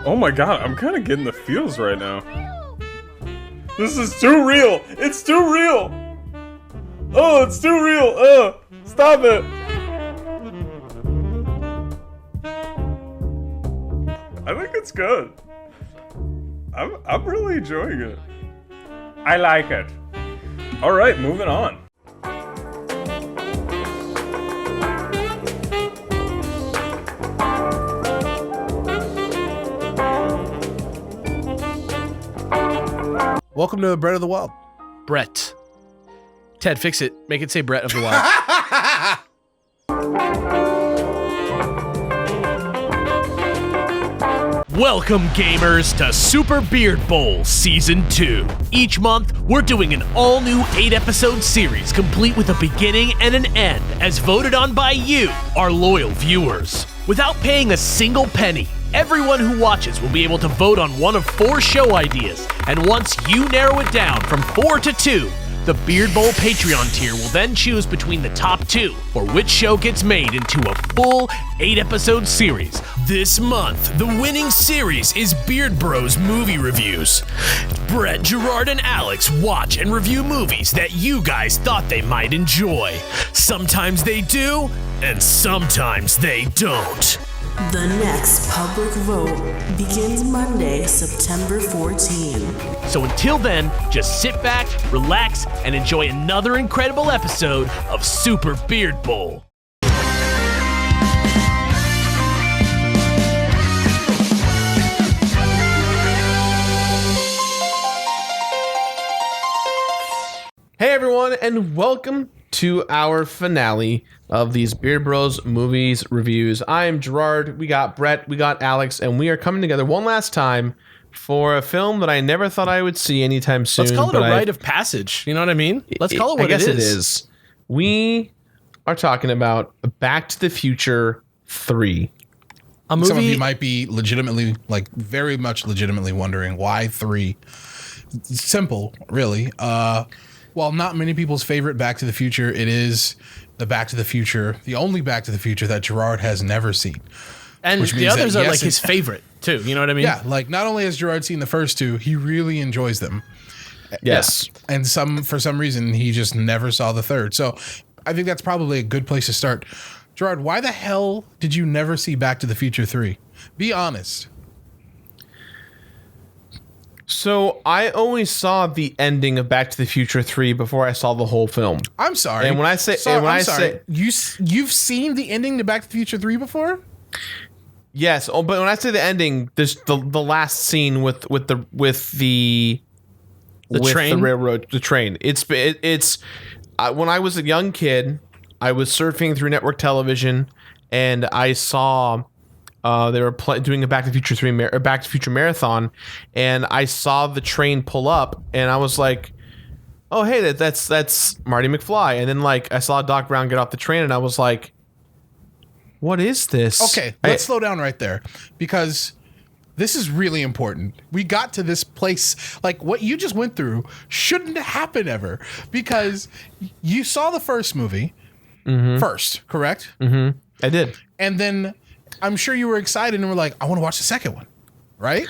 Oh my god, I'm kind of getting the feels right now. This is too real. It's too real. Oh, it's too real. Stop it. I think it's good. I'm really enjoying it. I like it. All right, moving on. Welcome to Bread of the Wild. Brett. Ted, fix it. Make it say Brett of the Wild. Welcome, gamers, to Super Beard Bowl Season 2. Each month, we're doing an all-new 8-episode series complete with a beginning and an end, as voted on by you, our loyal viewers. Without paying a single penny, everyone who watches will be able to vote on one of 4 show ideas, and once you narrow it down from 4 to 2, the Beard Bowl Patreon tier will then choose between the top 2 for which show gets made into a full 8-episode series. This month, the winning series is Beard Bros Movie Reviews. Brett, Jirard, and Alex watch and review movies that you guys thought they might enjoy. Sometimes they do, and sometimes they don't. The next public vote begins Monday, September 14. So until then, just sit back, relax, and enjoy another incredible episode of Super Beard Bowl. Hey everyone, and welcome to our finale of these Beard Bros movies reviews. I am Jirard, we got Brett, we got Alex, and we are coming together one last time for a film that I never thought I would see anytime soon. Let's call it a rite of passage, you know what I mean? Let's call it what it is. I guess it is. We are talking about Back to the Future 3. A movie. Some of you might be legitimately, very much legitimately wondering why 3. It's simple, really. While not many people's favorite Back to the Future, it is the Back to the Future, the only Back to the Future that Jirard has never seen. And the others are like his favorite, too. You know what I mean? Yeah, not only has Jirard seen the first 2, he really enjoys them. Yes. And for some reason, he just never saw the third. So I think that's probably a good place to start. Jirard, why the hell did you never see Back to the Future 3? Be honest. So I only saw the ending of Back to the Future 3 before I saw the whole film. I'm sorry. And when I say, you've seen the ending to Back to the Future 3 before? Yes. Oh, but when I say the ending, there's the last scene with the train, the railroad, the train. It's when I was a young kid, I was surfing through network television, and I saw. They were doing a Back to the Future 3 Back to the Future marathon, and I saw the train pull up, and I was like, "Oh, hey, that's Marty McFly." And then I saw Doc Brown get off the train, and I was like, "What is this?" Okay, let's slow down right there, because this is really important. We got to this place, what you just went through shouldn't happen ever, because you saw the first movie first, correct? Mm-hmm. I did, and then I'm sure you were excited and were like, I want to watch the second one, right?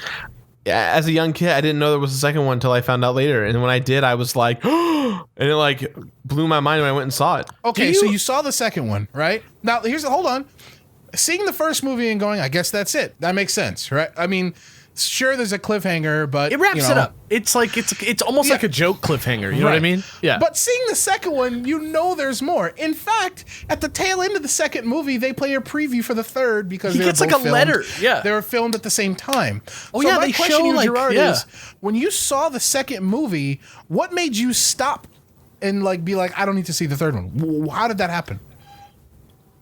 Yeah, as a young kid, I didn't know there was a second one until I found out later. And when I did, I was like, and it blew my mind when I went and saw it. Okay, so you saw the second one, right? Now, hold on. Seeing the first movie and going, I guess that's it. That makes sense, right? I mean, sure, there's a cliffhanger, but it wraps it up. It's it's almost like a joke cliffhanger. You know what I mean? Yeah. But seeing the second one, there's more. In fact, at the tail end of the second movie, they play a preview for the third because he gets a letter. Yeah, they were filmed at the same time. Oh yeah, my question show to you, Jirard, is when you saw the second movie, what made you stop and be like, I don't need to see the third one? How did that happen?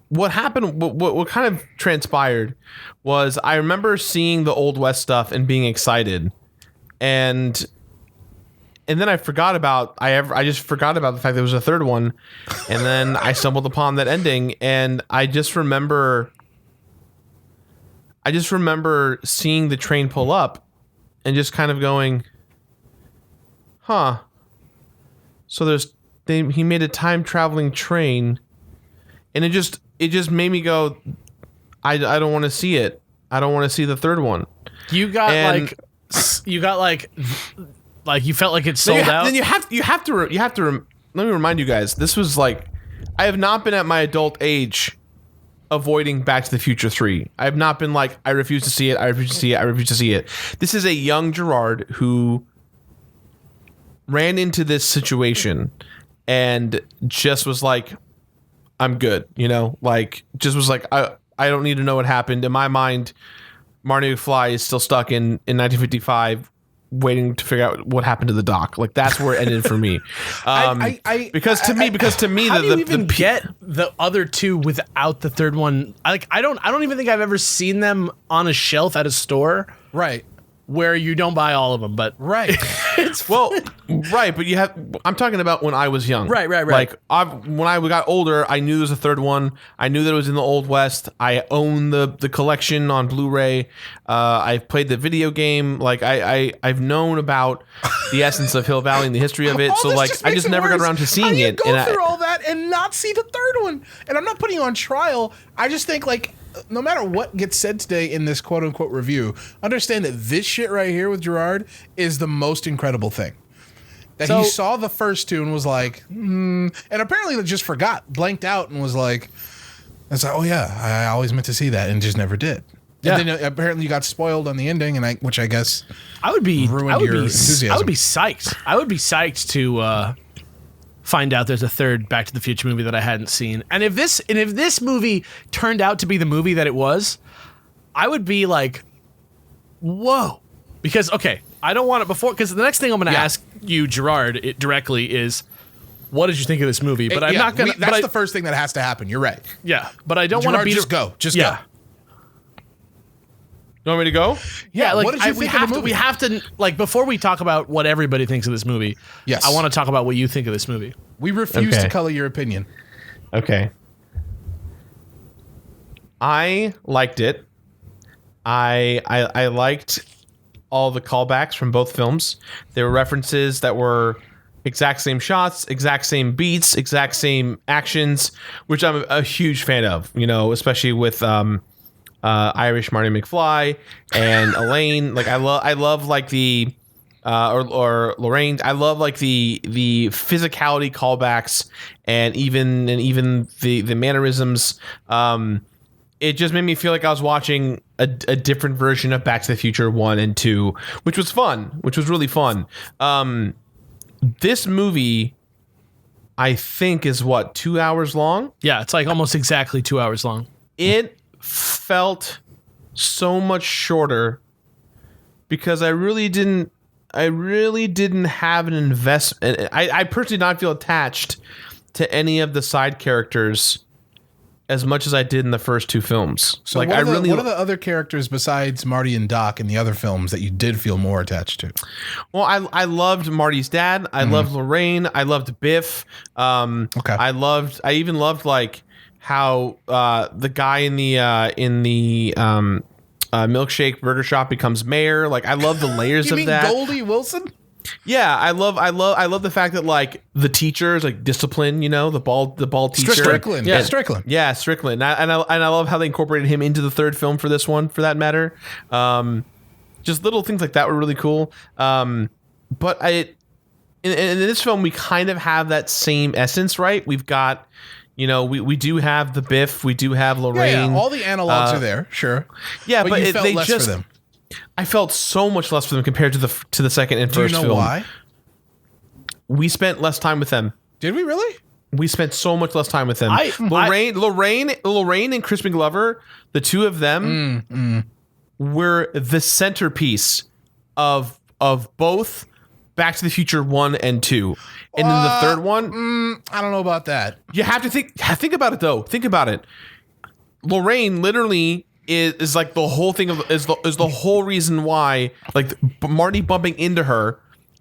What happened, what kind of transpired was I remember seeing the Old West stuff and being excited, and then I forgot about I just forgot about the fact there was a third one, and then I stumbled upon that ending, and I just remember seeing the train pull up and just kind of going, huh, so he made a time traveling train, and it just made me go, I don't want to see it. I don't want to see the third one. You got And- like you felt like it sold out. Then you have to. Let me remind you guys. This was like, I have not been at my adult age avoiding Back to the Future 3. I have not been like, I refuse to see it. I refuse to see it. I refuse to see it. This is a young Jirard who ran into this situation and just was like, I'm good. You know, like just was like, I don't need to know what happened. In my mind, Marty McFly is still stuck in 1955 waiting to figure out what happened to the doc. Like that's where it ended for me. Because to me, how do you even get the other two without the third one? Like I don't even think I've ever seen them on a shelf at a store. Right. Where you don't buy all of them, but Right. Right, but you have. I'm talking about when I was young. Right. Like when I got older, I knew there was a third one. I knew that it was in the Old West. I own the collection on Blu-ray. I've played the video game. Like I've known about the essence of Hill Valley and the history of it. All So this like just I makes just it never got worse. around to seeing How do you it. go through all that and not see the third one? And I'm not putting you on trial. I just think like no matter what gets said today in this quote unquote review, understand that this shit right here with Jirard is the most incredible thing. That he saw the first two and was like, and apparently just forgot, blanked out, and was like, it's like, oh yeah, I always meant to see that and just never did. Yeah. And then apparently you got spoiled on the ending, and which I guess I would be enthusiasm. I would be psyched. I would be psyched to find out there's a third Back to the Future movie that I hadn't seen. And if this movie turned out to be the movie that it was, I would be like, whoa. Because okay, I don't want it before, because the next thing I'm going to ask you, Jirard, directly is, what did you think of this movie? But I'm not going to. That's the first thing that has to happen. You're right. Yeah, but I don't want to be. Just go. Just yeah. go. You want me to go? Yeah, like what did you think of the movie? we have to like before we talk about what everybody thinks of this movie. Yes. I want to talk about what you think of this movie. We refuse Okay. to color your opinion. Okay. I liked it. I liked all the callbacks from both films. There were references that were exact same shots, exact same beats, exact same actions, which I'm a huge fan of, you know, especially with Irish Marty McFly and Elaine. Like I love like the or Lorraine. I love like the physicality callbacks and even the mannerisms. It just made me feel like I was watching a different version of Back to the Future 1 and 2, which was fun, which was really fun. This movie, I think, is what, 2 hours long? Yeah, it's like almost exactly 2 hours long. It felt so much shorter because I really didn't have an investment. I personally did not feel attached to any of the side characters as much as I did in the first two films. So like what what are the other characters besides Marty and Doc in the other films that you did feel more attached to? Well, I loved Marty's dad. I loved Lorraine. I loved Biff. Okay. I even loved like how the guy in the milkshake burger shop becomes mayor. Like I love the layers You of mean that. Goldie Wilson? Yeah, I love the fact that like the teachers like discipline, you know, the bald teacher. Strickland. Yeah, Strickland. Yeah, Strickland. And I love how they incorporated him into the third film for this one, for that matter. Just little things like that were really cool. But in this film we kind of have that same essence, right? We've got, you know, we do have the Biff, we do have Lorraine. Yeah, all the analogs are there, sure. Yeah, but you felt they less just for them. I felt so much less for them compared to the second and Do you first know film. why? We spent less time with them. Did we really? We spent so much less time with them. Lorraine and Crispin Glover, the two of them were the centerpiece of both Back to the Future 1 and 2. And then the third one, I don't know about that. you have to think about it though. Think about it. Lorraine literally is like the whole thing is the whole reason why, like Marty bumping into her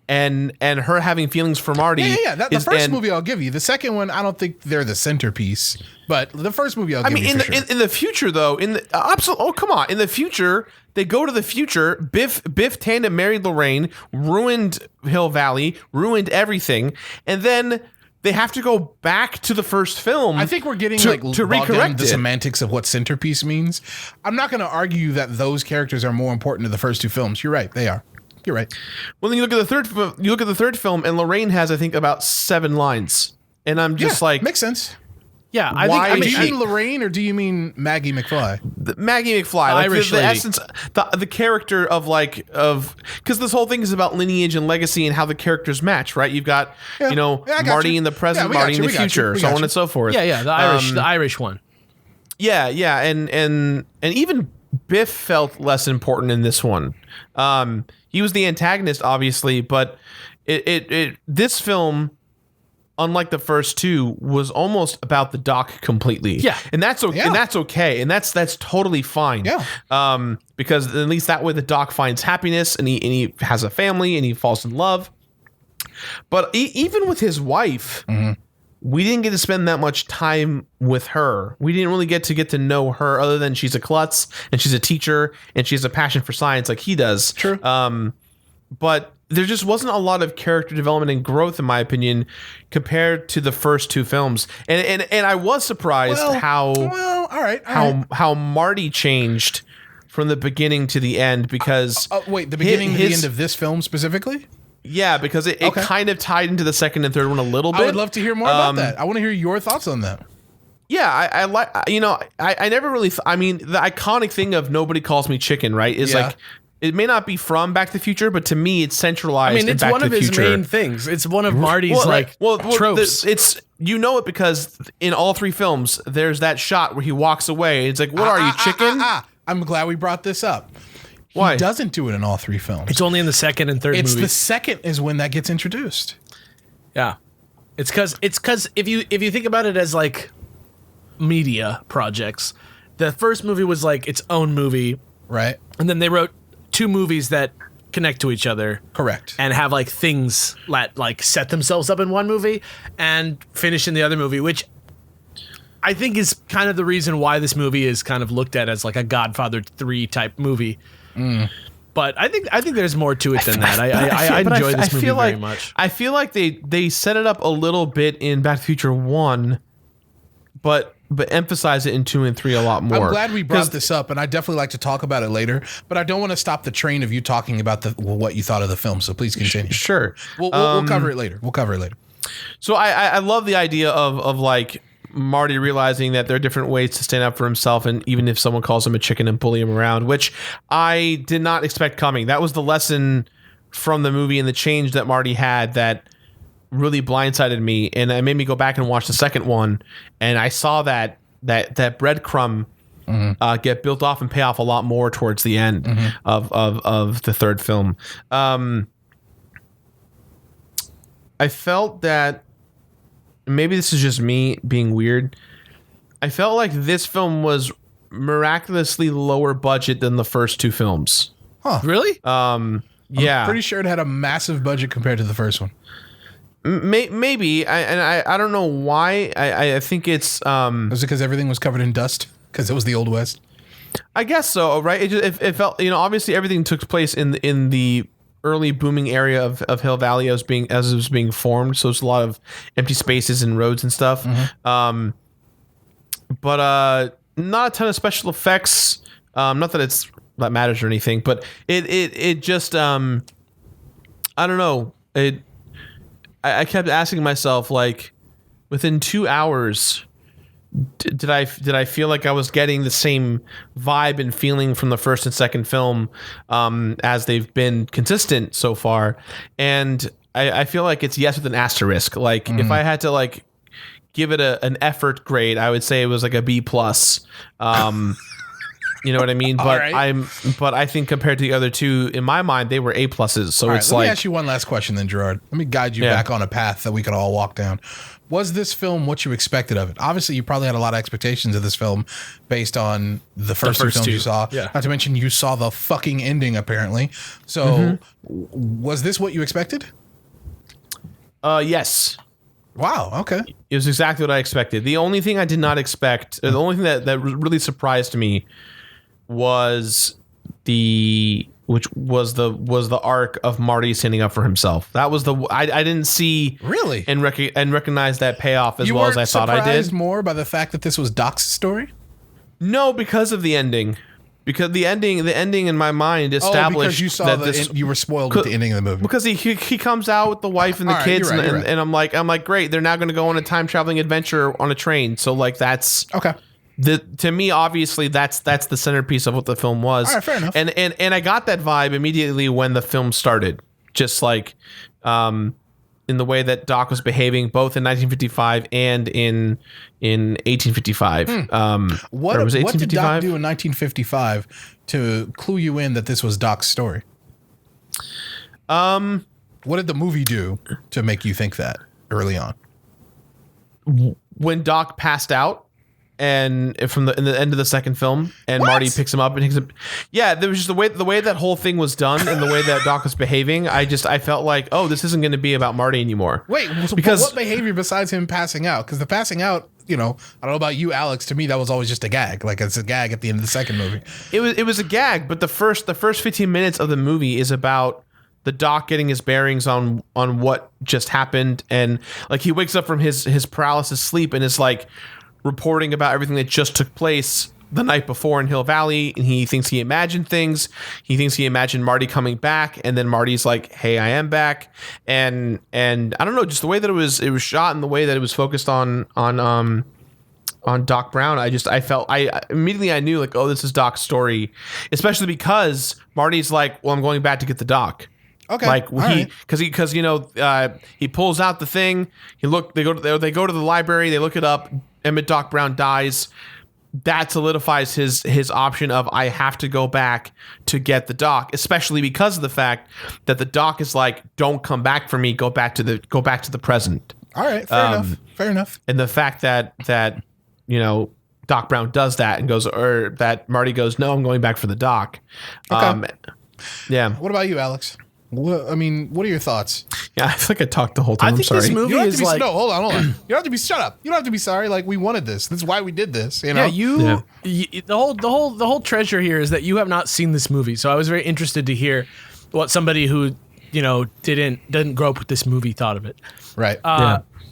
and her having feelings for Marty. Yeah. The first movie I'll give you. The second one, I don't think they're the centerpiece. But the first movie I'll give you. In the future though, oh come on, in the future they go to the future. Biff Tandem married Lorraine, ruined Hill Valley, ruined everything, and then they have to go back to the first film. I think we're getting to bogged down recorrect the it. semantics of what centerpiece means. I'm not going to argue that those characters are more important to the first two films. You're right, they are. You're right. Well, then you look at the third film, and Lorraine has, I think, about 7 lines, and I'm just like, makes sense. Yeah, Do you mean Lorraine or do you mean Maggie McFly? Maggie McFly, like Irish the lady. essence, the character of because this whole thing is about lineage and legacy and how the characters match, right? You've got I got Marty you. in the present, Yeah, we got Marty in you, the we got you, future, we so got on you. and so forth. Yeah, the Irish one. Yeah, and even Biff felt less important in this one. He was the antagonist, obviously, but this film, unlike the first two, was almost about the Doc completely. Yeah. And that's okay. Yeah. And that's okay. And that's totally fine. Yeah. Because at least that way the Doc finds happiness and he has a family and he falls in love. But even with his wife, we didn't get to spend that much time with her. We didn't really get to know her other than she's a klutz and she's a teacher and she has a passion for science like he does. True. But there just wasn't a lot of character development and growth, in my opinion, compared to the first two films. And I was surprised how Marty changed from the beginning to the end because wait, the beginning to the end of this film specifically? Yeah, because it kind of tied into the second and third one a little bit. I would love to hear more about that. I want to hear your thoughts on that. Yeah, I like, I never really, the iconic thing of Nobody Calls Me Chicken, right, is like, it may not be from Back to the Future, but to me, it's centralized. I mean, it's in Back one to of the his Future. main things. It's one of Marty's tropes. It's it because in all three films, there's that shot where he walks away. It's like, what are you, chicken? I'm glad we brought this up. Why? He doesn't do it in all three films. It's only in the second and third It's movies. the second is when that gets introduced. Yeah, it's because if you think about it as like media projects, the first movie was like its own movie, Right. and then they wrote 2 movies that connect to each other. Correct. And have like things that like set themselves up in one movie and finish in the other movie, which I think is kind of the reason why this movie is kind of looked at as like a Godfather 3 type movie. But I think there's more to it than that. I enjoy this movie very much. I feel like they set it up a little bit in Back to the Future 1, but emphasize it in 2 and 3 a lot more. I'm glad we brought this up, and I definitely like to talk about it later, but I don't want to stop the train of you talking about what you thought of the film, so please continue. Sure. We'll cover it later. So I love the idea of like Marty realizing that there are different ways to stand up for himself, and even if someone calls him a chicken and bully him around, which I did not expect coming. That was the lesson from the movie and the change that Marty had that really blindsided me, and it made me go back and watch the second one, and I saw that breadcrumb get built off and pay off a lot more towards the end of the third film. I felt that maybe this is just me being weird. I felt like this film was miraculously lower budget than the first 2 films. Huh. Really? Yeah. Pretty sure it had a massive budget compared to the first one. Maybe. I don't know why. I think it's... Was it because everything was covered in dust? Because it was the Old West? I guess so, right? It felt, obviously everything took place in the early booming area of Hill Valley as it was being formed. So it's a lot of empty spaces and roads and stuff. But not a ton of special effects. Not that that matters or anything, but it just I don't know. I kept asking myself, like, within 2 hours, did I feel like I was getting the same vibe and feeling from the first and second film as they've been consistent so far? And I feel like it's yes with an asterisk. Like, if I had to like give it an effort grade, I would say it was like a B+. You know what I mean? But right. I think compared to the other 2, in my mind, they were A+. So it's let like, me ask you one last question then, Jirard. Let me guide you back on a path that we could all walk down. Was this film what you expected of it? Obviously, you probably had a lot of expectations of this film based on the first 2 films you saw. Yeah. Not to mention you saw the fucking ending, apparently. So was this what you expected? yes. Wow, okay. It was exactly what I expected. The only thing I did not expect, the only thing that really surprised me was the which was the arc of Marty standing up for himself. That was I didn't see Really? and recognize that payoff as You well as weren't I thought I surprised did. more by the fact that this was Doc's story? No, because of the ending. Because the ending in my mind established because you saw that you were spoiled with the ending of the movie. Because he comes out with the wife and the All right, kids, you're right. and I'm like, great, they're now going to go on a time traveling adventure on a train. So like that's Okay. to me, obviously, that's the centerpiece of what the film was. All right, fair enough. And I got that vibe immediately when the film started, just like in the way that Doc was behaving, both in 1955 and in 1855. What or was it did Doc 1855? do in 1955 to clue you in that this was Doc's story? What did the movie do to make you think that early on? When Doc passed out. And in the end of the second film, and What? Marty picks him up and takes him. Yeah, there was just the way that whole thing was done and the way that Doc was behaving. I felt like, oh, this isn't going to be about Marty anymore. Wait, because what behavior besides him passing out? Because the passing out, I don't know about you, Alex. To me, that was always just a gag. Like it's a gag at the end of the second movie. it was a gag, but the first 15 minutes of the movie is about the Doc getting his bearings on what just happened, and like he wakes up from his paralysis sleep and is like reporting about everything that just took place the night before in Hill Valley, and he thinks he imagined things. He thinks he imagined Marty coming back, and then Marty's like, "Hey, I am back." And I don't know, just the way that it was shot and the way that it was focused on Doc Brown. I felt immediately I knew like, oh, this is Doc's story, especially because Marty's like, "Well, I'm going back to get the Doc." Okay, Like all because he pulls out the thing. They go to the library. They look it up. Emmett Doc Brown dies. That solidifies his option of I have to go back to get the Doc, especially because of the fact that the Doc is like, don't come back for me. Go back to the present. All right, fair enough. And the fact that Doc Brown does that and goes, or that Marty goes, no, I'm going back for the Doc. Okay. Yeah. What about you, Alex? What are your thoughts? Yeah, I feel like I talked the whole time. I I'm think sorry. this movie You don't have is to be like no. Hold on. You don't have to be shut up. You don't have to be sorry. Like we wanted this. This is why we did this. You know. Yeah, the whole treasure here is that you have not seen this movie. So I was very interested to hear what somebody who didn't grow up with this movie thought of it. Right.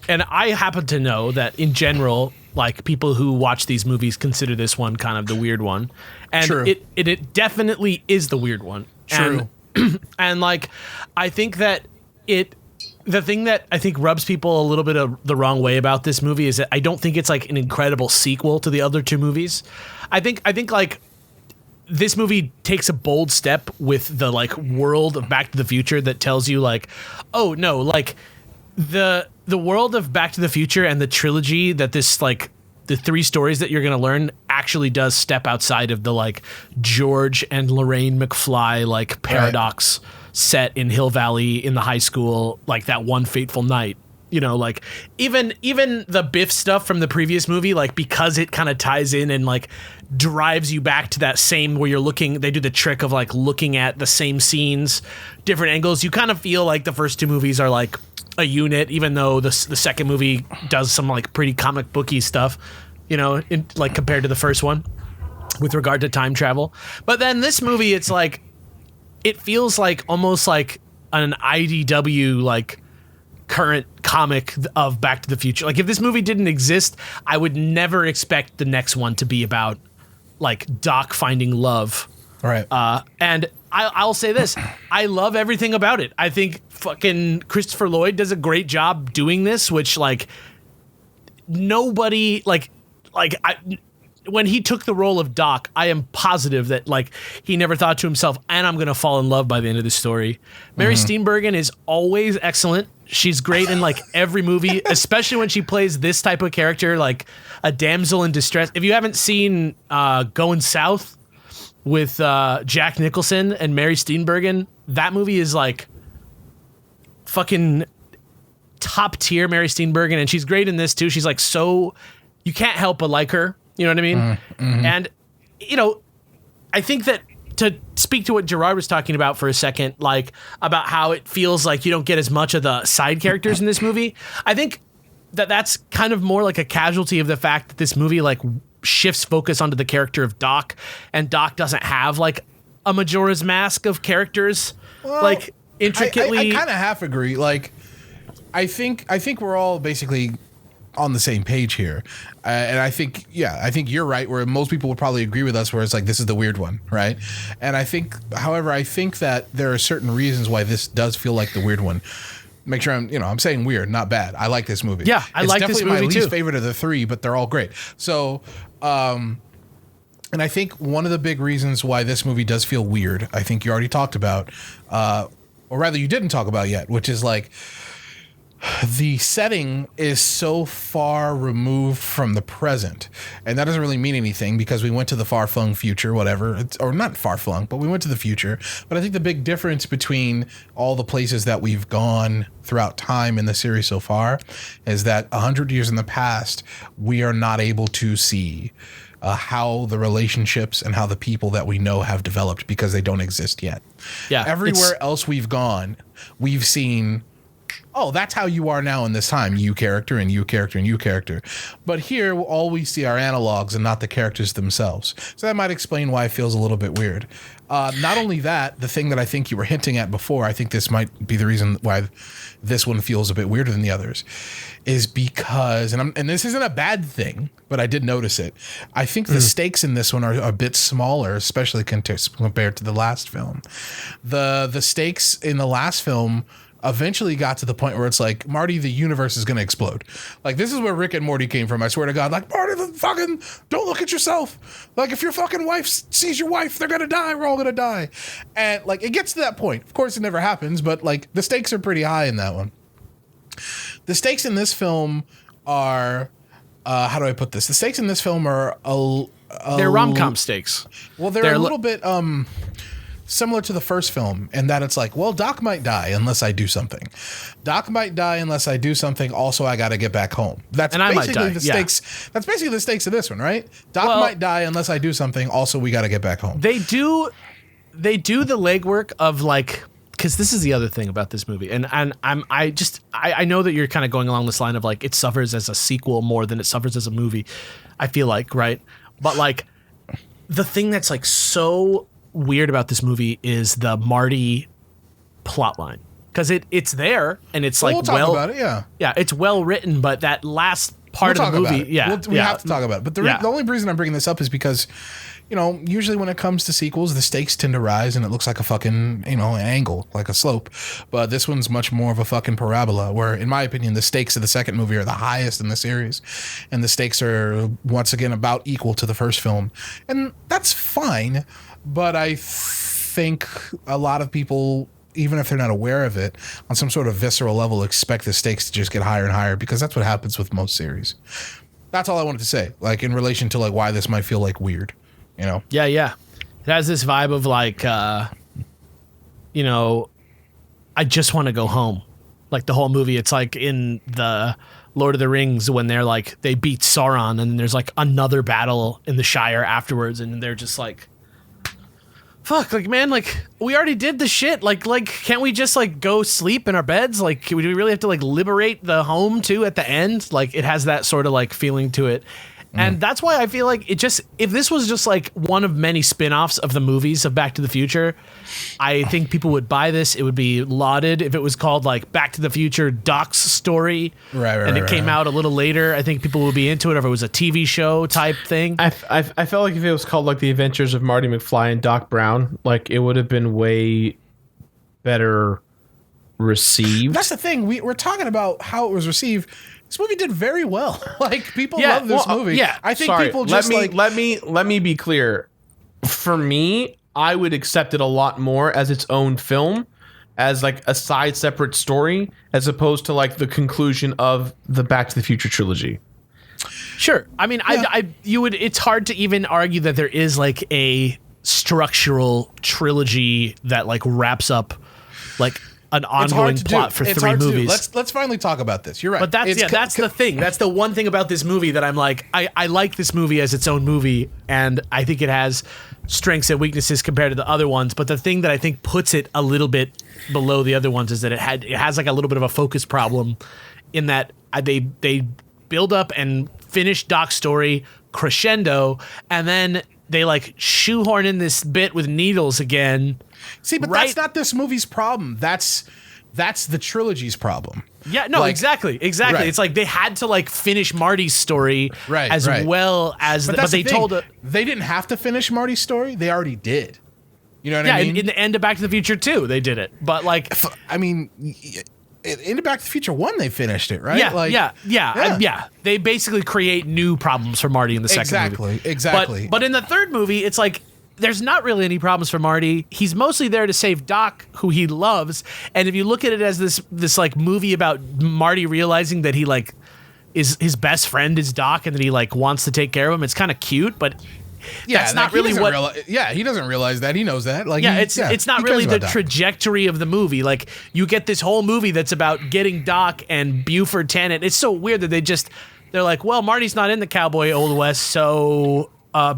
And I happen to know that in general, like people who watch these movies consider this one kind of the weird one, and True. it definitely is the weird one. True. And like I think that the thing that I think rubs people a little bit of the wrong way about this movie is that I don't think it's like an incredible sequel to the other two movies. I think like this movie takes a bold step with the like world of Back to the Future that tells you like, oh no, like the world of Back to the Future and the trilogy that this like the three stories that you're going to learn actually does step outside of the like George and Lorraine McFly like paradox set in Hill Valley in the high school, like that one fateful night. Like even the Biff stuff from the previous movie, like because it kind of ties in and like drives you back to that same where they do the trick of like looking at the same scenes, different angles. You kind of feel like the first two movies are like a unit, even though the second movie does some like pretty comic booky stuff, like compared to the first one with regard to time travel. But then this movie, it's like, it feels like almost like an IDW like current comic of Back to the Future. Like if this movie didn't exist, I would never expect the next one to be about like Doc finding love. Right. And I'll say this, I love everything about it. I think fucking Christopher Lloyd does a great job doing this, which like nobody when he took the role of Doc, I am positive that like he never thought to himself, and I'm gonna fall in love by the end of the story. Mary Steenburgen is always excellent. She's great in like every movie, especially when she plays this type of character, like a damsel in distress. If you haven't seen Going South with Jack Nicholson and Mary Steenburgen, that movie is like fucking top tier Mary Steenburgen, and she's great in this too. She's like so you can't help but like her. You know what I mean? And, I think that to speak to what Jirard was talking about for a second, like about how it feels like you don't get as much of the side characters in this movie, I think that that's kind of more like a casualty of the fact that this movie like shifts focus onto the character of Doc, and Doc doesn't have like a Majora's Mask of characters, like intricately. I kind of half agree. Like, I think we're all basically on the same page here, and I think you're right. Where most people would probably agree with us, where it's like this is the weird one, right? And I think that there are certain reasons why this does feel like the weird one. Make sure I'm saying weird, not bad. I like this movie. Yeah, I like this movie too. It's definitely my least favorite of the three, but they're all great. So, and I think one of the big reasons why this movie does feel weird, I think you already talked about, or rather you didn't talk about yet, which is like, the setting is so far removed from the present, and that doesn't really mean anything because we went to the far-flung future, whatever, or not far-flung, but we went to the future. But I think the big difference between all the places that we've gone throughout time in the series so far is that 100 years in the past, we are not able to see how the relationships and how the people that we know have developed because they don't exist yet. Yeah, everywhere else we've gone, we've seen, oh, that's how you are now in this time, you character and you character and you character. But here, all we see are analogs and not the characters themselves. So that might explain why it feels a little bit weird. Not only that, the thing that I think you were hinting at before, I think this might be the reason why this one feels a bit weirder than the others, is because, and this isn't a bad thing, but I did notice it. I think the stakes in this one are a bit smaller, especially compared to the last film. The stakes in the last film eventually got to the point where it's like, Marty, the universe is going to explode. Like, this is where Rick and Morty came from. I swear to God, like, Marty, don't look at yourself. Like, if your fucking wife sees your wife, they're going to die. We're all going to die. And like, it gets to that point. Of course, it never happens, but like, the stakes are pretty high in that one. The stakes in this film are, how do I put this? The stakes in this film are they're rom-com stakes. Well, they're a little bit similar to the first film in that it's like, well, Doc might die unless I do something. Doc might die unless I do something. Also, I got to get back home. That's basically the stakes. That's basically the stakes of this one, right? Doc might die unless I do something. Also, we got to get back home. They do the legwork of like, because this is the other thing about this movie, and I know that you're kind of going along this line of like, it suffers as a sequel more than it suffers as a movie. I feel like, right? But like, the thing that's like so weird about this movie is the Marty plotline, because it's there and it's like, we'll talk about it, yeah, it's well written, but that last part of the movie, we have to talk about it. But the only reason I'm bringing this up is because, usually when it comes to sequels, the stakes tend to rise and it looks like a fucking, an angle, like a slope. But this one's much more of a fucking parabola, where, in my opinion, the stakes of the second movie are the highest in the series. And the stakes are, once again, about equal to the first film. And that's fine. But I think a lot of people, even if they're not aware of it, on some sort of visceral level, expect the stakes to just get higher and higher, because that's what happens with most series. That's all I wanted to say, like, in relation to like why this might feel like weird, Yeah. It has this vibe of like, I just want to go home. Like the whole movie, it's like in the Lord of the Rings when they're like, they beat Sauron and there's like another battle in the Shire afterwards, and they're just like, fuck, like, man, like, we already did the shit. Like, can't we just, like, go sleep in our beds? Like, do we really have to, like, liberate the home, too, at the end? Like, it has that sort of, like, feeling to it. And that's why I feel like if this was just, like, one of many spin-offs of the movies of Back to the Future, I think people would buy this. It would be lauded. If it was called, like, Back to the Future Doc's Story, and it came out a little later, I think people would be into it. Or if it was a TV show type thing. I felt like if it was called, like, The Adventures of Marty McFly and Doc Brown, like, it would have been way better received. That's the thing. We're talking about how it was received. This movie did very well. Like, people love this movie. I think people just let me be clear. For me, I would accept it a lot more as its own film, as like a side separate story, as opposed to like the conclusion of the Back to the Future trilogy. Sure. I mean, it's hard to even argue that there is like a structural trilogy that like wraps up like an ongoing plot for three movies. Let's finally talk about this. You're right. But that's the thing. That's the one thing about this movie that I'm like, I like this movie as its own movie, and I think it has strengths and weaknesses compared to the other ones. But the thing that I think puts it a little bit below the other ones is that it has like a little bit of a focus problem, in that they build up and finish Doc's story crescendo, and then they like shoehorn in this bit with needles again. See, but that's not this movie's problem. That's the trilogy's problem. Yeah, no, Like, exactly. right. It's like they had to like finish Marty's story Right, as right. well as, but they told it. They didn't have to finish Marty's story. They already did. You know what I mean? In the end of Back to the Future 2, they did it. But like, I mean, in Back to the Future 1, they finished it, right? yeah. They basically create new problems for Marty in the second movie. Exactly. But in the third movie, it's like there's not really any problems for Marty. He's mostly there to save Doc, who he loves. And if you look at it as this like movie about Marty realizing that he like is his best friend is Doc and that he like wants to take care of him, it's kind of cute, but that's not really what. He doesn't realize that. He knows that. Like, it's not really the trajectory of the movie. Like, you get this whole movie that's about getting Doc and Buford Tannen. It's so weird that they're like, well, Marty's not in the cowboy Old West, so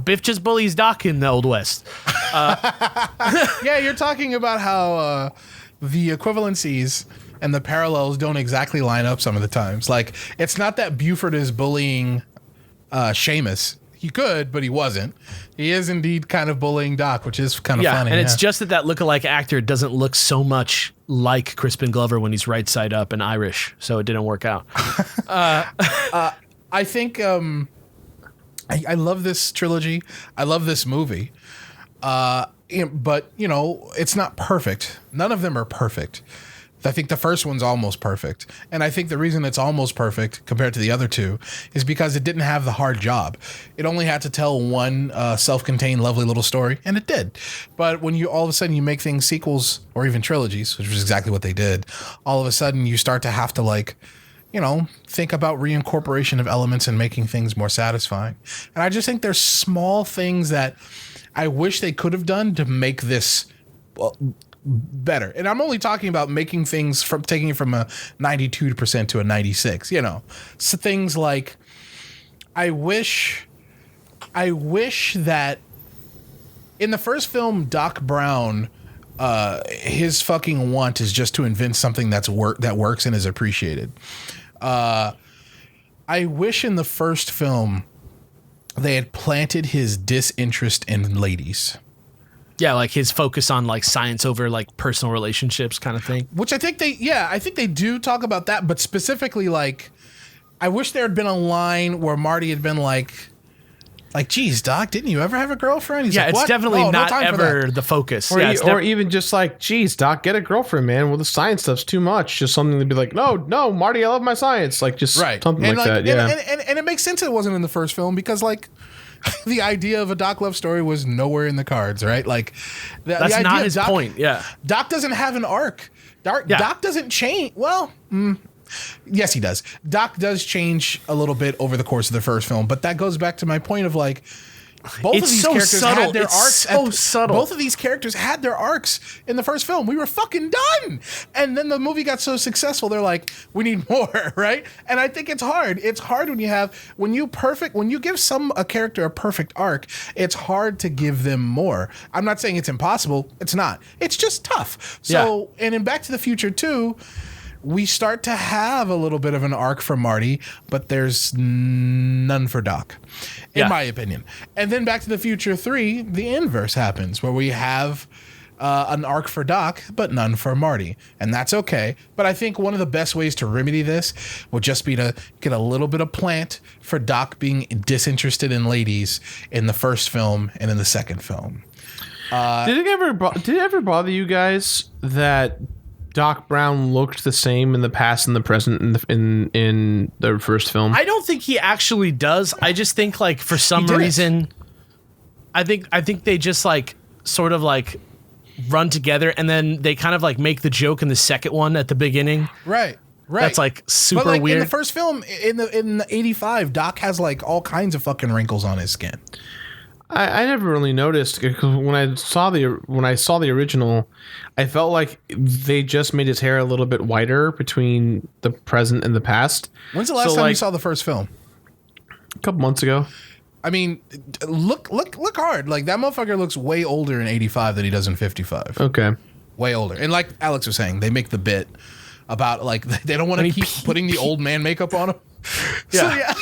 Biff just bullies Doc in the Old West. Yeah, you're talking about how the equivalencies and the parallels don't exactly line up some of the times. Like, it's not that Buford is bullying Seamus. He could, but he wasn't. He is indeed kind of bullying Doc, which is kind of funny. And it's just that lookalike actor doesn't look so much like Crispin Glover when he's right side up and Irish, so it didn't work out. I think I love this trilogy. I love this movie. But, it's not perfect. None of them are perfect. I think the first one's almost perfect. And I think the reason it's almost perfect compared to the other two is because it didn't have the hard job. It only had to tell one self-contained lovely little story, and it did. But when you all of a sudden you make things sequels or even trilogies, which was exactly what they did, all of a sudden you start to have to think about reincorporation of elements and making things more satisfying. And I just think there's small things that I wish they could have done to make this better. And I'm only talking about making things from taking it from a 92% to a 96, So things like I wish that in the first film, Doc Brown, his fucking want is just to invent something that works and is appreciated. I wish in the first film they had planted his disinterest in ladies. Yeah, like his focus on like science over like personal relationships kind of thing. Which I think they do talk about that, but specifically like I wish there had been a line where Marty had been like, geez, Doc, didn't you ever have a girlfriend? He's like, it's what? definitely No not time for ever that. the focus. Or even just like, geez, Doc, get a girlfriend, man. Well, the science stuff's too much. Just something to be like, no, Marty, I love my science. Like just something and like that. Yeah. And it makes sense it wasn't in the first film because like the idea of a Doc love story was nowhere in the cards, right? Like that's the idea not of his Doc, point. Yeah. Doc doesn't have an arc. Doc doesn't change. Well, yes, he does. Doc does change a little bit over the course of the first film, but that goes back to my point of like, both of these characters had their arcs. Both of these characters had their arcs in the first film. We were fucking done. And then the movie got so successful, they're like, we need more, right? And I think it's hard. It's hard when you give a character a perfect arc, it's hard to give them more. I'm not saying it's impossible. It's not. It's just tough. So, and in Back to the Future 2, we start to have a little bit of an arc for Marty, but there's none for Doc, in my opinion. And then Back to the Future 3, the inverse happens, where we have an arc for Doc, but none for Marty. And that's okay. But I think one of the best ways to remedy this would just be to get a little bit of plant for Doc being disinterested in ladies in the first film and in the second film. Did it ever bother you guys that Doc Brown looked the same in the past and the present in the first film? I don't think he actually does. I just think like for some reason, I think they just like sort of like run together and then they kind of like make the joke in the second one at the beginning. Right. That's like super but like weird. In the first film, in the 85, Doc has like all kinds of fucking wrinkles on his skin. I never really noticed because when I saw the original, I felt like they just made his hair a little bit whiter between the present and the past. When's the last time you saw the first film? A couple months ago. I mean, look hard. Like that motherfucker looks way older in 85 than he does in 55. Okay. Way older. And like Alex was saying, they make the bit about like they don't want to keep putting the old man makeup on him. Yeah. So yeah,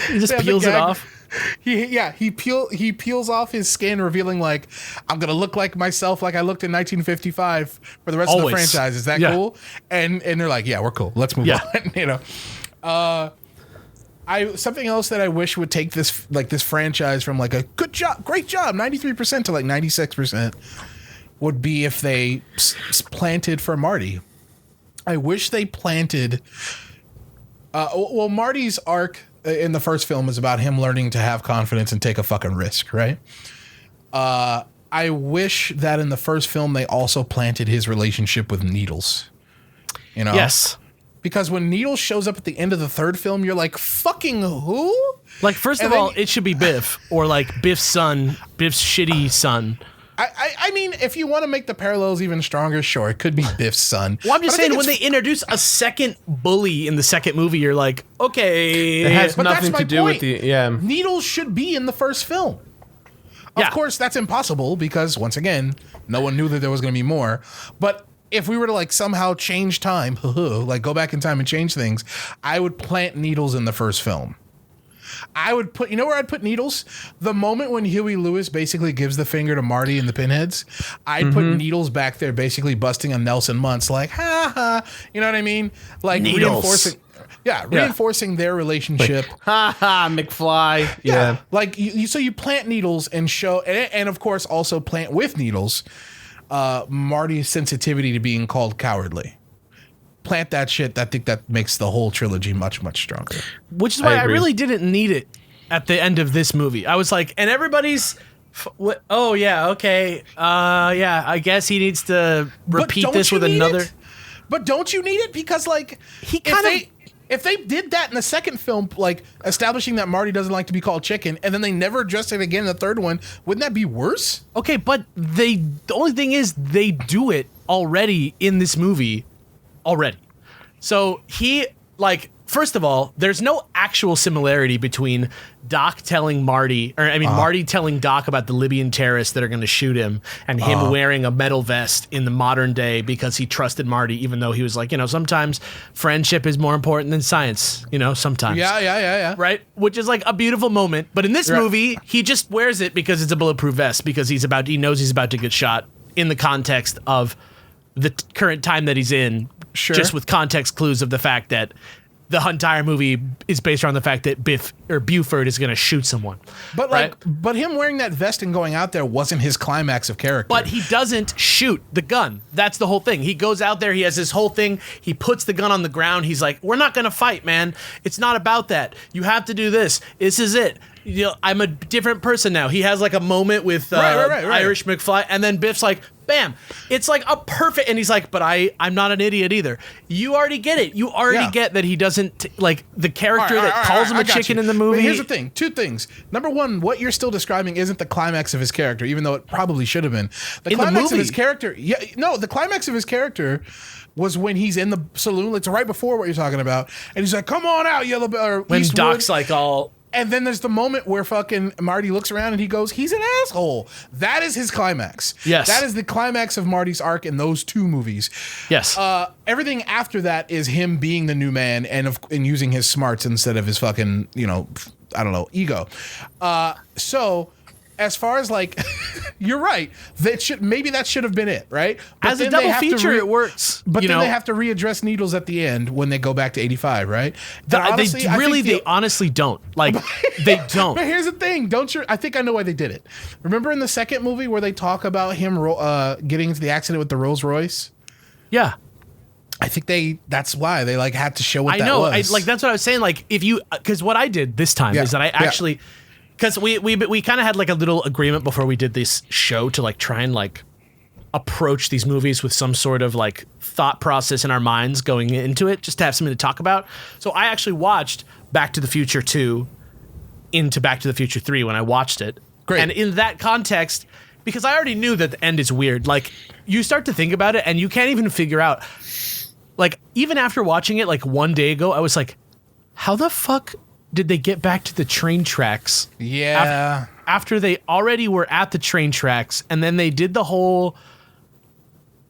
he just peels it off. He peels off his skin, revealing like, I'm gonna look like myself, like I looked in 1955 for the rest of the franchise. Is that cool? And they're like, yeah, we're cool. Let's move on. You know, something else that I wish would take this franchise from like a good job, great job, 93% to like 96% would be if they planted for Marty. I wish they planted. Well, Marty's arc in the first film is about him learning to have confidence and take a fucking risk, right? I wish that in the first film they also planted his relationship with Needles. You know? Yes. Because when Needles shows up at the end of the third film, you're like, fucking who? Like, first of all, it should be Biff, or like Biff's son, Biff's shitty son. I mean, if you want to make the parallels even stronger, sure, it could be Biff's son. Well, I'm just saying, when they introduce a second bully in the second movie, you're like, okay. It has nothing to do with the, Needles should be in the first film. Of course, that's impossible because, once again, no one knew that there was going to be more. But if we were to, like, somehow change time, like, go back in time and change things, I would plant Needles in the first film. I would put, you know where I'd put Needles? The moment when Huey Lewis basically gives the finger to Marty and the Pinheads, I'd put Needles back there basically busting on Nelson Muntz like, ha ha, you know what I mean? Like Needles. reinforcing their relationship. Like, ha ha, McFly. Yeah. Like, so you plant Needles and show, and of course also plant with Needles Marty's sensitivity to being called cowardly. Plant that shit. I think that makes the whole trilogy much, much stronger. Which is why I really didn't need it at the end of this movie. I was like, and everybody's, oh yeah, okay, yeah, I guess he needs to repeat this with another. But don't you need it? Because like if they did that in the second film, like establishing that Marty doesn't like to be called chicken, and then they never addressed it again in the third one, wouldn't that be worse? Okay, but the only thing is they do it already in this movie. Already. So he, like, first of all, there's no actual similarity between Doc telling Marty, or I mean, Marty telling Doc about the Libyan terrorists that are going to shoot him, and him wearing a metal vest in the modern day because he trusted Marty, even though he was like, you know, sometimes friendship is more important than science, you know, sometimes. Yeah. Right? Which is like a beautiful moment. But in this movie, he just wears it because it's a bulletproof vest, because he knows he's about to get shot in the context of the current time that he's in. Sure. Just with context clues of the fact that the entire movie is based around the fact that Buford is going to shoot someone. But like, but him wearing that vest and going out there wasn't his climax of character. But he doesn't shoot the gun. That's the whole thing. He goes out there. He has this whole thing. He puts the gun on the ground. He's like, "We're not going to fight, man. It's not about that. You have to do this. This is it. You know, I'm a different person now." He has like a moment with Irish McFly, and then Biff's like, bam. It's like a perfect, and he's like, but I'm not an idiot either. You already get it. You already get that he doesn't, like, the character that calls him a chicken in the movie. But here's the thing. Two things. Number one, what you're still describing isn't the climax of his character, even though it probably should have been. The climax of his character, the climax of his character was when he's in the saloon. It's right before what you're talking about. And he's like, come on out, Yellow or when Eastwood. Doc's like all... And then there's the moment where fucking Marty looks around and he goes, he's an asshole. That is his climax. Yes. That is the climax of Marty's arc in those two movies. Yes. Everything after that is him being the new man and using his smarts instead of his fucking, you know, I don't know, ego. So as far as like, you're right. That should have been it, right? But as a double feature, it works. But then they have to readdress Needles at the end when they go back to 85, right? They honestly don't. Like, they don't. But here's the thing, I think I know why they did it. Remember in the second movie where they talk about him getting into the accident with the Rolls Royce? Yeah. I think that's why they like had to show what that was. That's what I was saying. Like, because what I did this time is that I actually. Because we kind of had like a little agreement before we did this show to like try and like approach these movies with some sort of like thought process in our minds going into it, just to have something to talk about. So I actually watched Back to the Future 2 into Back to the Future 3 when I watched it. Great. And in that context, because I already knew that the end is weird, like you start to think about it and you can't even figure out, like even after watching it like one day ago, I was like, how the fuck did they get back to the train tracks? Yeah. After they already were at the train tracks, and then they did the whole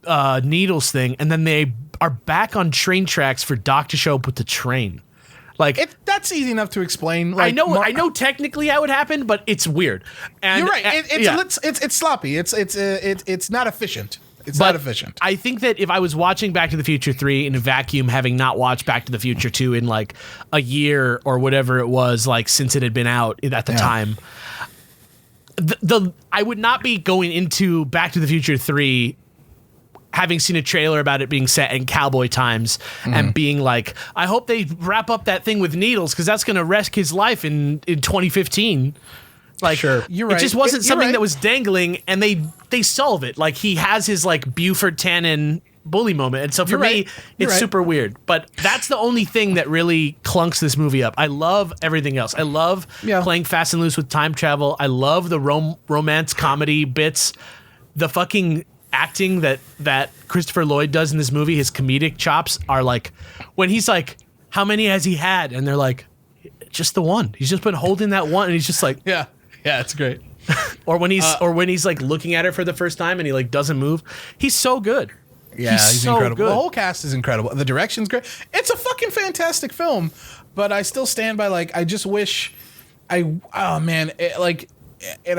Needles thing, and then they are back on train tracks for Doc to show up with the train. Like that's easy enough to explain. Like, I know technically how it happened, but it's weird. And you're right. It's sloppy. It's not efficient. It's not efficient. I think that if I was watching Back to the Future 3 in a vacuum, having not watched Back to the Future 2 in like a year or whatever it was, like since it had been out at the time, I would not be going into Back to the Future 3 having seen a trailer about it being set in cowboy times and being like, I hope they wrap up that thing with needles because that's going to wreck his life in 2015. Like, sure. You're right. It just wasn't something right. that was dangling, and they solve it. Like, he has his like Buford Tannen bully moment, and so for me, it's super weird. But that's the only thing that really clunks this movie up. I love everything else. I love playing fast and loose with time travel. I love the romance comedy bits. The fucking acting that Christopher Lloyd does in this movie, his comedic chops are like, when he's like, how many has he had? And they're like, just the one. He's just been holding that one, and he's just like, yeah, it's great. or when he's like looking at her for the first time and he like doesn't move. He's so good. Yeah, he's so incredible. Good. The whole cast is incredible. The direction's great. It's a fucking fantastic film, but I still stand by, like, I just wish and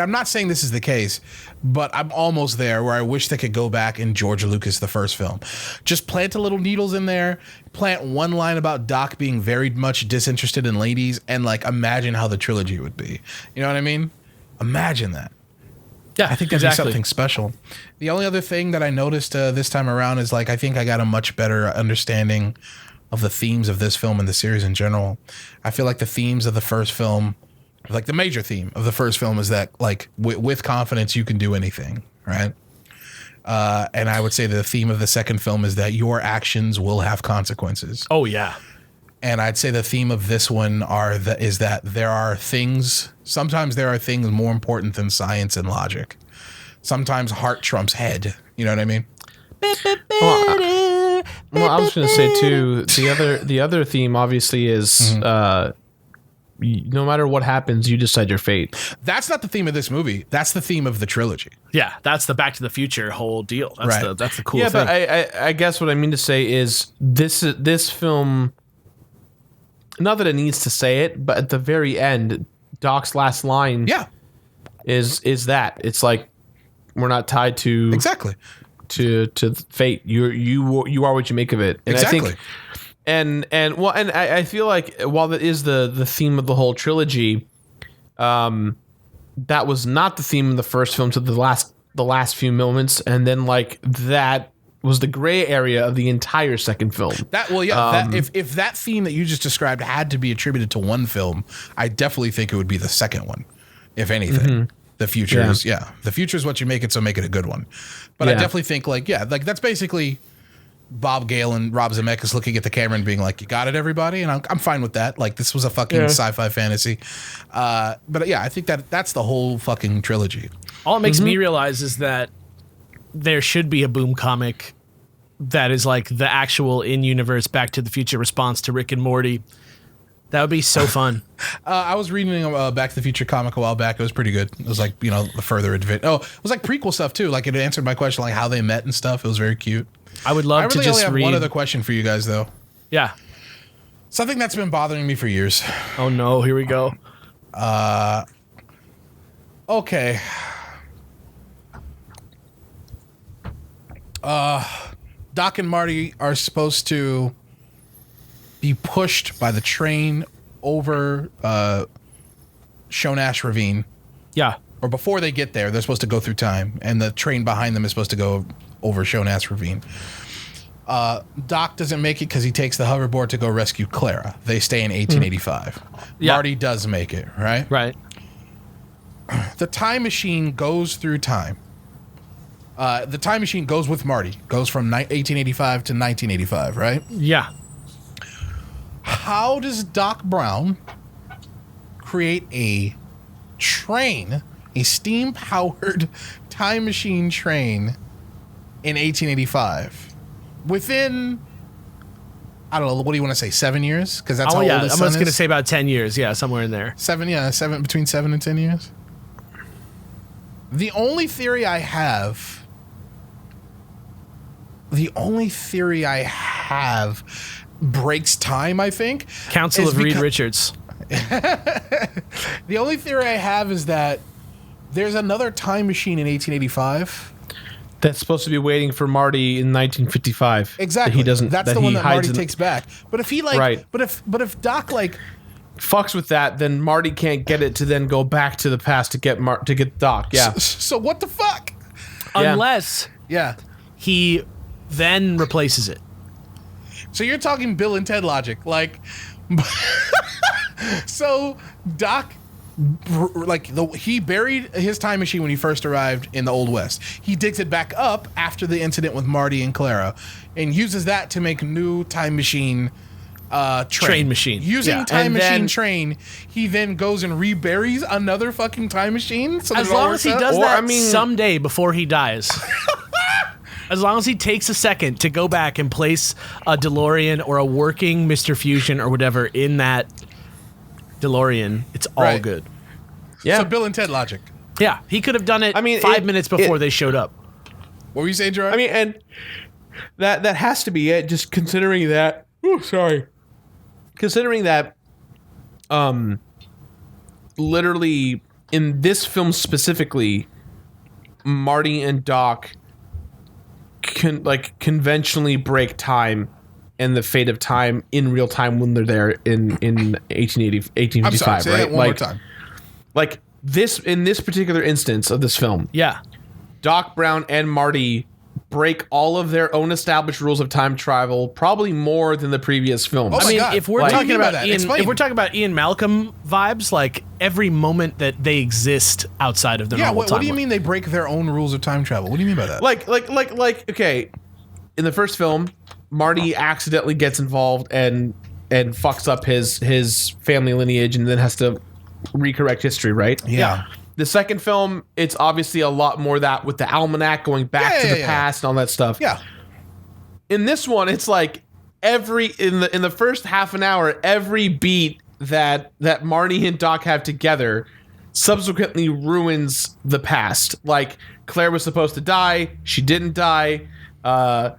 I'm not saying this is the case, but I'm almost there where I wish they could go back and George Lucas the first film. Just plant a little needles in there, plant one line about Doc being very much disinterested in ladies, and like imagine how the trilogy would be. You know what I mean? Imagine that. Yeah, I think that'd be something special. The only other thing that I noticed this time around is, like, I think I got a much better understanding of the themes of this film and the series in general. I feel like the themes of the first film, like the major theme of the first film, is that, like, with confidence you can do anything, right? And I would say the theme of the second film is that your actions will have consequences. Oh yeah. And I'd say the theme of this one is that sometimes there are things more important than science and logic. Sometimes heart trumps head. You know what I mean? Well, I was going to say too, the other theme obviously is no matter what happens, you decide your fate. That's not the theme of this movie. That's the theme of the trilogy. Yeah, that's the Back to the Future whole deal. That's the cool thing. Yeah, but I guess what I mean to say is this film, not that it needs to say it, but at the very end, Doc's last line is that. It's like, we're not tied to exactly to fate. You are what you make of it. And exactly. I think and I feel like while that is the theme of the whole trilogy, that was not the theme of the first film to the last few moments, and then like that was the gray area of the entire second film. If that theme that you just described had to be attributed to one film, I definitely think it would be the second one, if anything. Mm-hmm. The future is the future is what you make it, so make it a good one. But I definitely think like that's basically Bob Gale and Rob Zemeckis looking at the camera and being like, "You got it, everybody," and I'm fine with that. Like, this was a fucking sci-fi fantasy. But yeah, I think that's the whole fucking trilogy. All it makes me realize is that there should be a Boom comic that is like the actual in-universe Back to the Future response to Rick and Morty. That would be so fun. I was reading a Back to the Future comic a while back. It was pretty good. It was like, the further advance. Oh, it was like prequel stuff too. Like, it answered my question, like how they met and stuff. It was very cute. I would love to just only have read. One other question for you guys, though. Yeah. Something that's been bothering me for years. Oh no, here we go. Okay. Doc and Marty are supposed to be pushed by the train over Shonash Ravine. Yeah. Or before they get there, they're supposed to go through time, and the train behind them is supposed to go over Shonash Ravine. Doc doesn't make it because he takes the hoverboard to go rescue Clara. They stay in 1885. Yeah. Marty does make it, right? Right. The time machine goes through time. The time machine goes with Marty. Goes from 1885 to 1985, right? Yeah. How does Doc Brown create a train, a steam-powered time machine train in 1885 within, I don't know, what do you want to say, 7 years? Because that's how old his son is. I'm just going to say about 10 years. Yeah, somewhere in there. Between 7 and 10 years. The only theory I have have breaks time, I think. Council is of Reed becau- Richards. The only theory I have is that there's another time machine in 1885. That's supposed to be waiting for Marty in 1955. Exactly. That he doesn't. That's that the he one that hides Marty in- takes back. But if he like, Right. but if Doc like, fucks with that, then Marty can't get it to then go back to the past to get Doc. Yeah. so what the fuck? Yeah. Unless Yeah. he then replaces it. So you're talking Bill and Ted logic, like. So Doc, he buried his time machine when he first arrived in the Old West. He digs it back up after the incident with Marty and Clara, and uses that to make new time machine Train machine. Using Yeah. time And machine then- train, he then goes and reburies another fucking time machine. So As that it all long as he works out? does Or, that I mean- someday before he dies. As long as he takes a second to go back and place a DeLorean or a working Mr. Fusion or whatever in that DeLorean, it's all Right. good. Yeah. So Bill and Ted logic. Yeah, he could have done it, I mean, 5 minutes before they showed up. What were you saying, Jirard? I mean, and that has to be it. Just considering that. Oh, sorry. Considering that, literally in this film specifically, Marty and Doc conventionally break time and the fate of time in real time when they're there in 1855. I'm sorry, say right? that one more time. Like this in this particular instance of this film, Yeah. Doc Brown and Marty break all of their own established rules of time travel, probably more than the previous films. Oh I my mean, God. if we're What do you talking mean by about that? Ian, Explain. if we're talking about Ian Malcolm vibes, like every moment that they exist outside of the Yeah, normal what do you timeline. mean they break their own rules of time travel? What do you mean by that? like okay, in the first film, Marty accidentally gets involved and fucks up his family lineage and then has to recorrect history, right? Yeah. The second film, it's obviously a lot more that with the almanac going back to the past and all that stuff. Yeah. In this one, it's like in the first half an hour, every beat that Marty and Doc have together subsequently ruins the past. Like Claire was supposed to die, she didn't die. Who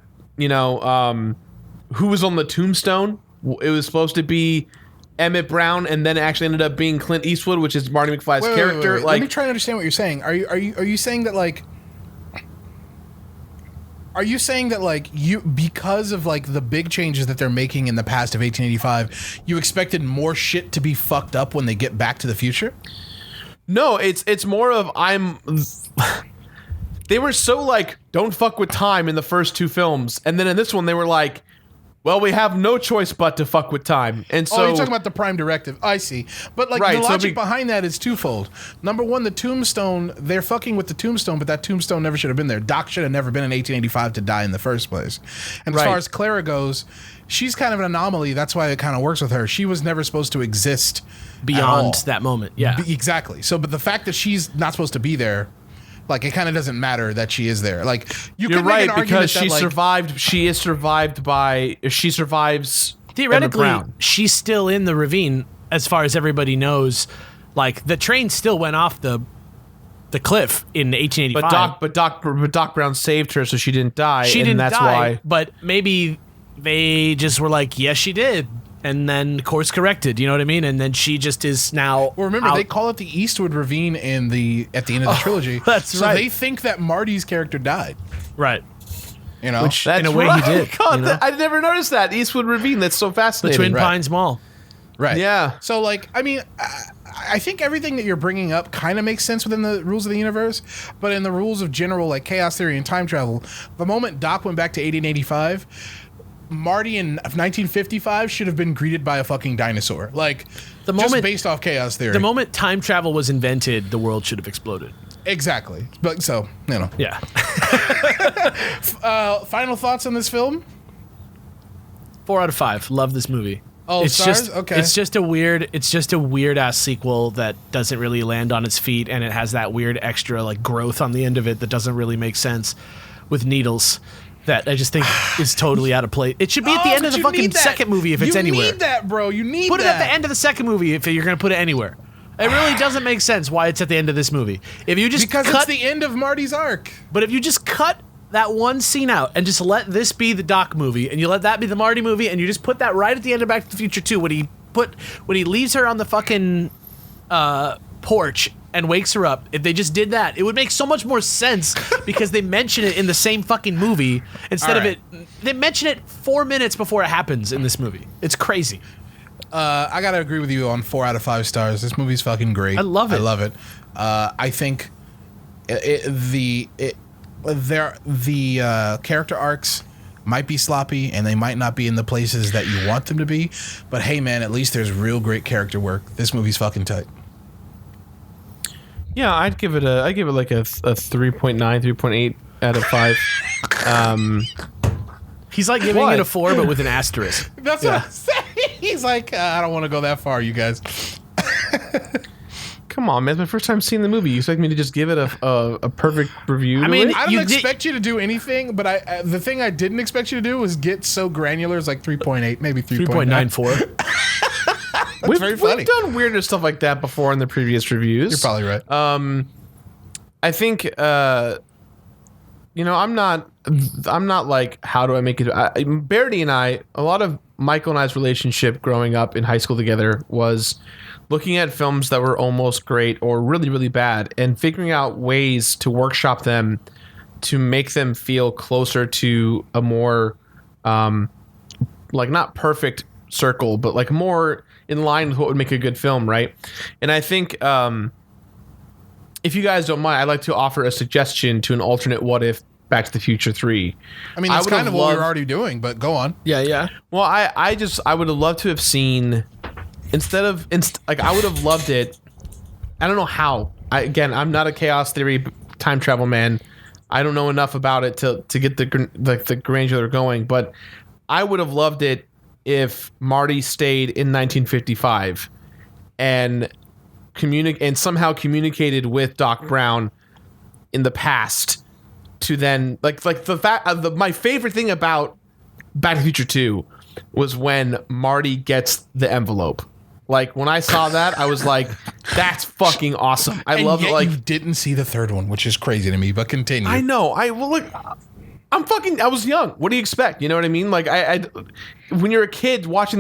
was on the tombstone? It was supposed to be Emmett Brown, and then it actually ended up being Clint Eastwood, which is Marty McFly's character. Wait. Like, Let me try to understand what you're saying. Are you saying that like? Are you saying that like because of like the big changes that they're making in the past of 1885, you expected more shit to be fucked up when they get back to the future? no, it's more of they were so like, don't fuck with time in the first two films, and then in this one they were like, well, we have no choice but to fuck with time. And so Oh, you're talking about the Prime Directive. I see. But like Right, the so logic behind that is twofold. Number one, the tombstone, they're fucking with the tombstone, but that tombstone never should have been there. Doc should have never been in 1885 to die in the first place. And as Right. far as Clara goes, she's kind of an anomaly. That's why it kind of works with her. She was never supposed to exist at beyond all. that moment. Yeah. Exactly. So, but the fact that she's not supposed to be there, like, it kind of doesn't matter that she is there. Like, you you're could make right an argument because she that, like, survived. She survives. Theoretically, Emmett Brown. she's still in the ravine as far as everybody knows. Like the train still went off the cliff in 1885. But Doc Brown saved her, so she didn't die. she and didn't that's die, why. but maybe they just were like, yes, she did. And then course corrected, you know what I mean? And then she just is now. Well, remember, out. they call it the Eastwood Ravine at the end of the trilogy. that's so right. they think that Marty's character died. Right. You know? Which That's in a way right. he did. God, you know? I never noticed that Eastwood Ravine. That's so The fascinating. Twin Right. Pines Mall. right. Yeah. So, like, I mean, I think everything that you're bringing up kind of makes sense within the rules of the universe, but in the rules of general, like, chaos theory and time travel, the moment Doc went back to 1885, Marty in 1955 should have been greeted by a fucking dinosaur. Like, The just moment- based off chaos theory. The moment time travel was invented, the world should have exploded. Exactly. But so, you know. Yeah. Final thoughts on this film? 4 out of 5. Love this movie. Oh, it's stars? just Okay. It's just a weird ass sequel that doesn't really land on its feet, and it has that weird extra like growth on the end of it that doesn't really make sense with needles. That I just think is totally out of place. It should be at the end of the fucking second movie if it's anywhere. You need that, bro. You need Put it that. at the end of the second movie if you're gonna put it anywhere. It really doesn't make sense why it's at the end of this movie. If you just Because cut, it's the end of Marty's arc. but if you just cut that one scene out and just let this be the Doc movie, and you let that be the Marty movie, and you just put that right at the end of Back to the Future 2 when he leaves her on the fucking porch and wakes her up. If they just did that, it would make so much more sense because they mention it in the same fucking movie instead of it. They mention it 4 minutes before it happens in this movie. It's crazy. I gotta agree with you on 4 out of 5 stars. This movie's fucking great. I love it. I think the character arcs might be sloppy and they might not be in the places that you want them to be, but hey man, at least there's real great character work. This movie's fucking tight. Yeah, I'd give it like a 3.9, 3.8 out of 5. He's like giving it a 4, but with an asterisk. That's what I'm saying. He's like, I don't want to go that far, you guys. Come on, man! It's my first time seeing the movie. You expect me to just give it a perfect review? I mean, to it? I don't expect you to do anything, but the thing I didn't expect you to do was get so granular as like 3.8, maybe 3.94. We've very funny. done weirder stuff like that before in the previous reviews. You're probably right. I think I'm not like, how do I make it? Barry and I, a lot of Michael and I's relationship growing up in high school together was looking at films that were almost great or really, really bad and figuring out ways to workshop them to make them feel closer to a more, like, not perfect circle, but like more in line with what would make a good film, right? And I think if you guys don't mind, I'd like to offer a suggestion to an alternate what if Back to the Future 3. I mean, that's kind of what we're already doing, but go on. Yeah. Well, I would have loved to have seen, I would have loved it. I don't know how. I'm not a chaos theory time travel man. I don't know enough about it to get the granular going, but I would have loved it if Marty stayed in 1955 and somehow communicated with Doc Brown in the past to then like the fact my favorite thing about Back to the Future 2 was when Marty gets the envelope. Like when I saw that, I was like, that's fucking awesome. I love it. Like, you didn't see the third one, which is crazy to me, but continue. I know. I was young. What do you expect? You know what I mean? Like when you're a kid watching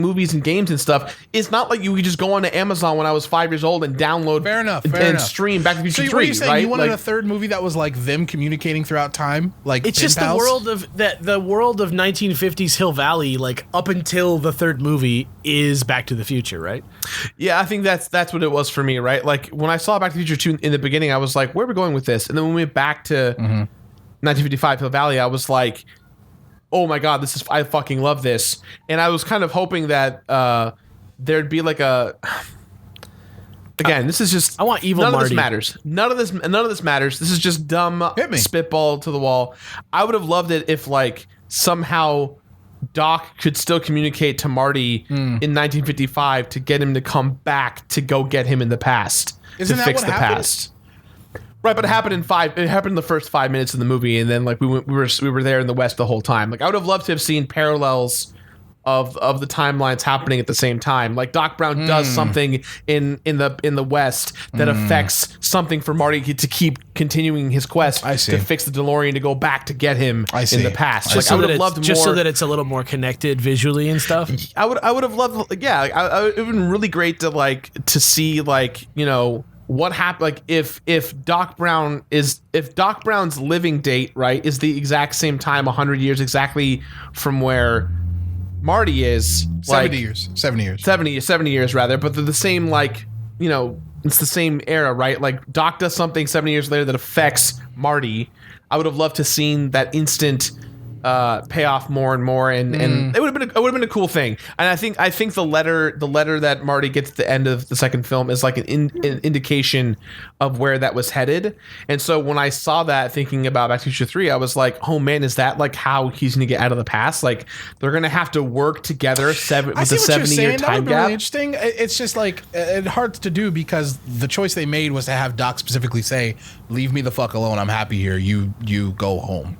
movies and games and stuff, it's not like you could just go onto Amazon when I was 5 years old and download Fair enough. stream Back to the Future 3. So what are you saying? Right? You wanted a third movie that was like them communicating throughout time? Like It's just pals? the world of 1950s Hill Valley, like up until the third movie is Back to the Future, right? Yeah, I think that's what it was for me, right? Like when I saw Back to the Future 2 in the beginning, I was like, where are we going with this? And then when we went back to 1955 Hill Valley, I was like, oh my god, I fucking love this. And I was kind of hoping that there'd be like a, again, this is just, I want evil none Marty. of this matters. None of this matters. This is just dumb spitball to the wall. I would have loved it if like somehow Doc could still communicate to Marty in 1955 to get him to come back to go get him in the past. Isn't to that fix what the happened? past. Right, but it happened in the first 5 minutes of the movie, and then like we were there in the West the whole time. Like I would have loved to have seen parallels of the timelines happening at the same time. Like Doc Brown does something in the West that affects something for Marty to keep continuing his quest to fix the DeLorean to go back to get him in the past. Like I would have loved more, just so that it's a little more connected visually and stuff. I would have loved, yeah. It would have been really great to see like, you know, what happened, like if Doc Brown's living date, right, is the exact same time 100 years exactly from where Marty is, 70 years 70 years rather, but they're the same, like, you know, it's the same era, right? Like Doc does something 70 years later that affects Marty. I would have loved to seen that instant pay off more and more, and it would have been a cool thing. And I think the letter that Marty gets at the end of the second film is like an indication of where that was headed. And so when I saw that, thinking about Back to the Future 3, I was like, oh man, is that like how he's gonna get out of the past? Like they're gonna have to work together with a 70-year time gap. Really interesting. It's just like it's hard to do because the choice they made was to have Doc specifically say, "Leave me the fuck alone. I'm happy here. You go home."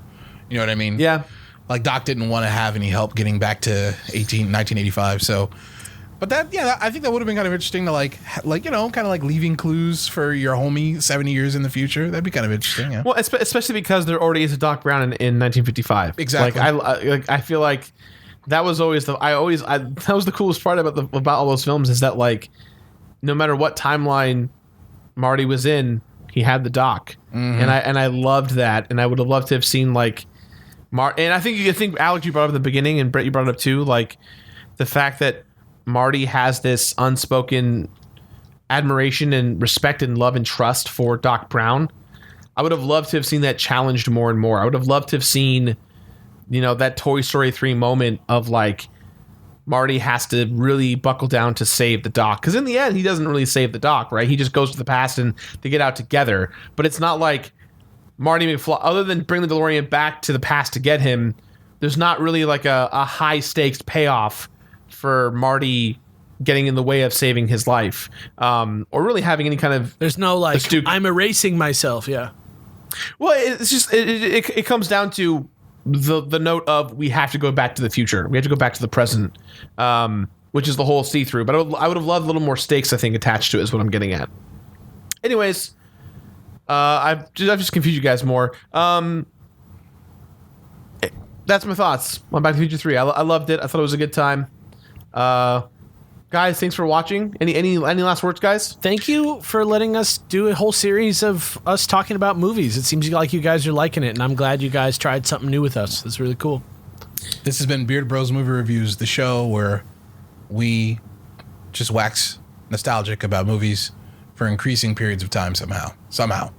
You know what I mean? Yeah. Like Doc didn't want to have any help getting back to 1985. So But I think that would have been kind of interesting to like kind of like leaving clues for your homie 70 years in the future. That'd be kind of interesting. Yeah. Well, especially because there already is a Doc Brown in 1955. Exactly. I feel like that was always that was the coolest part about all those films is that like no matter what timeline Marty was in, he had the Doc, and I loved that, and I would have loved to have seen like and I think Alex, you brought up in the beginning, and Brett, you brought it up too, like the fact that Marty has this unspoken admiration and respect and love and trust for Doc Brown. I would have loved to have seen that challenged more and more. I would have loved to have seen, that Toy Story 3 moment of like Marty has to really buckle down to save the Doc. Because in the end, he doesn't really save the Doc, right? He just goes to the past and they get out together. But it's not like Marty McFly, other than bring the DeLorean back to the past to get him, there's not really like a high stakes payoff for Marty getting in the way of saving his life, or really having any kind of. There's no like I'm erasing myself. Yeah. Well, it's just it comes down to the note of we have to go back to the future. We have to go back to the present, which is the whole see through. But I would have loved a little more stakes. I think attached to it is what I'm getting at. Anyways, I've just confused you guys more. That's my thoughts on Back to the Future 3. I loved it. I thought it was a good time. Guys, thanks for watching. Any last words, guys? Thank you for letting us do a whole series of us talking about movies. It seems like you guys are liking it, and I'm glad you guys tried something new with us. That's really cool. This has been Beard Bros Movie Reviews, the show where we just wax nostalgic about movies for increasing periods of time somehow.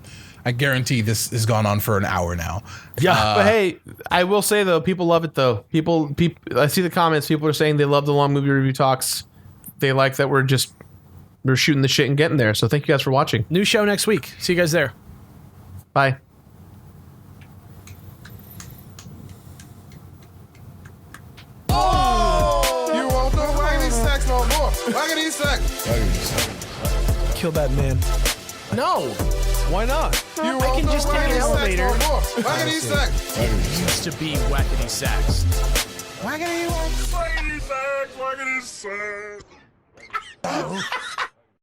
I guarantee this has gone on for an hour now. Yeah, but hey, I will say though, people love it though. People, I see the comments. People are saying they love the long movie review talks. They like that we're shooting the shit and getting there. So thank you guys for watching. New show next week. See you guys there. Bye. Oh! You won't know waggity sex no more. Waggity sex. Kill that man. No. Why not? You I can just take an elevator. No more. Waggity sex. Used to be wackety sax. Waggity sex. Waggity sex. Waggity sex.